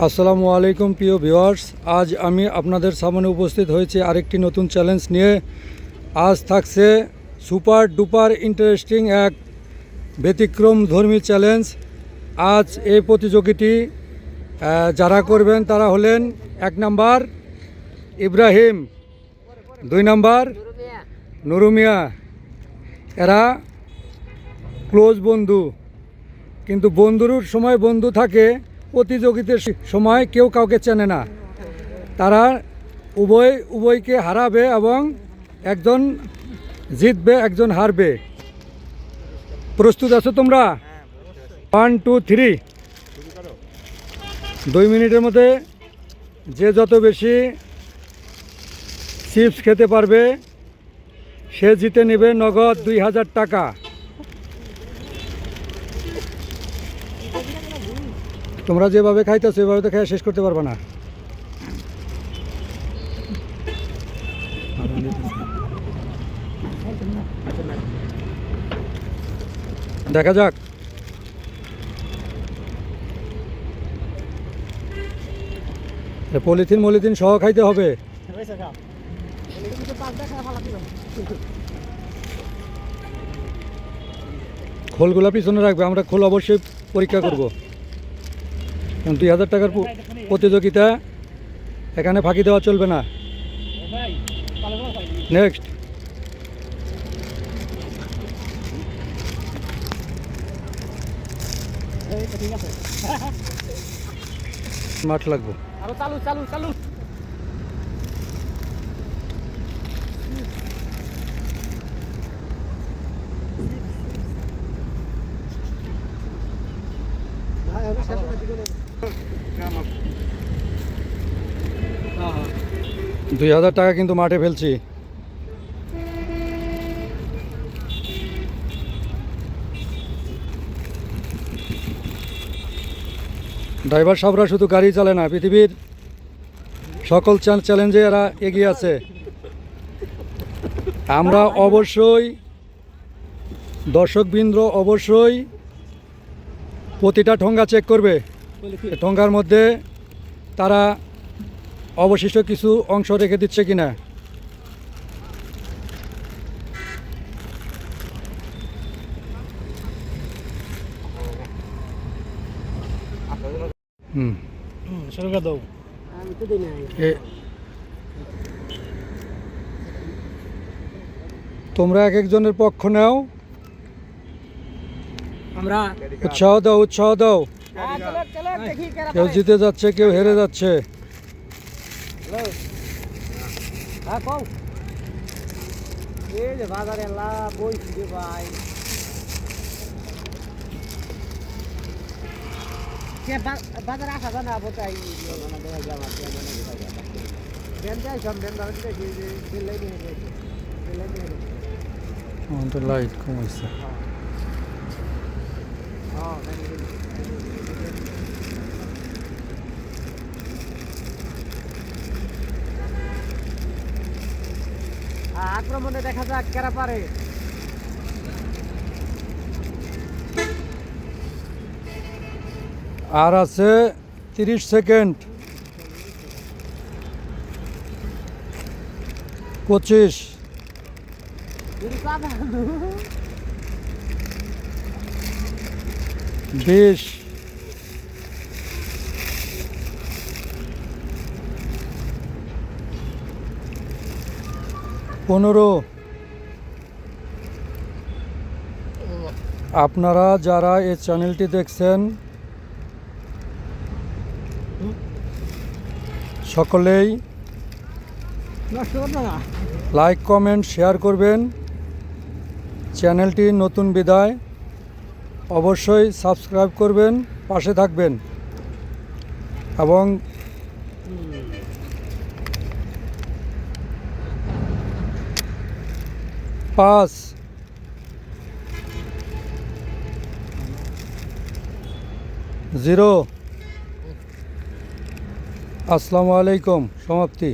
আসসালামু আলাইকুম প্রিয় ভিউয়ার্স, আজ আমি আপনাদের সামনে উপস্থিত হয়েছি আরেকটি নতুন চ্যালেঞ্জ নিয়ে। আজ থাকছে সুপার ডুপার ইন্টারেস্টিং এক ব্যতিক্রম ধর্মী চ্যালেঞ্জ। আজ এই প্রতিযোগিতা যারা করবেন তারা হলেন 1 নাম্বার ইব্রাহিম, 2 নাম্বার নুরু মিয়া। এরা ক্লোজ বন্ধু, কিন্তু বন্ধুর সময় বন্ধু থাকে, প্রতিযোগিতার সময় কেউ কাউকে চেনে না। তারা উভয়কে হারাবে এবং একজন জিতবে, একজন হারবে। প্রস্তুত আছো তোমরা? 1 2 3। 2 মিনিটের মধ্যে যে যত বেশি চিপস খেতে পারবে সে জিতে নেবে নগদ 2000 টাকা। তোমরা যেভাবে খাইতেছো সেভাবে তো খেয়ে শেষ করতে পারবে না। দেখা যাক। পলিথিন সহ খাইতে হবে। খোলগুলা পিছনে রাখবে, আমরা খোল অবশ্যই পরীক্ষা করব। 2000 টাকার প্রতিযোগিতা, এখানে ফাঁকি দেওয়া চলবে না। নেক্সট। মাঠ লাগবো। চালু। 2000 টাকা কিন্তু মাঠে ফেলছি। ড্রাইভার সাহেবরা শুধু গাড়ি চালায় না, পৃথিবীর সকল চ্যালেঞ্জে এরা এগিয়ে আছে। আমরা অবশ্যই, দর্শকবৃন্দ অবশ্যই প্রতিটা ঠোঙ্গা চেক করবে। ঠোঙ্গার মধ্যে তারা অবশিষ্ট কিছু অংশ রেখে দিচ্ছে কিনা। তোমরা এক একজনের পক্ষ নাও, আমরা উৎসাহ দাও। কেউ জিতে যাচ্ছে, কেউ হেরে যাচ্ছে। বাজারে আসা যায় না বোঝাই লাইট কমাইছে। আক্রমণে দেখা যাক কারা পারে। আর আছে 30 সেকেন্ড। 25, 20, 15। আপনারা যারা এই চ্যানেলটি দেখছেন সকলেই লাইক, কমেন্ট, শেয়ার করবেন। চ্যানেলটি নতুন বিদায়, অবশ্যই সাবস্ক্রাইব করবেন, পাশে থাকবেন এবং পাঁচ, 0। আসসালামু আলাইকুম। সমাপ্তি।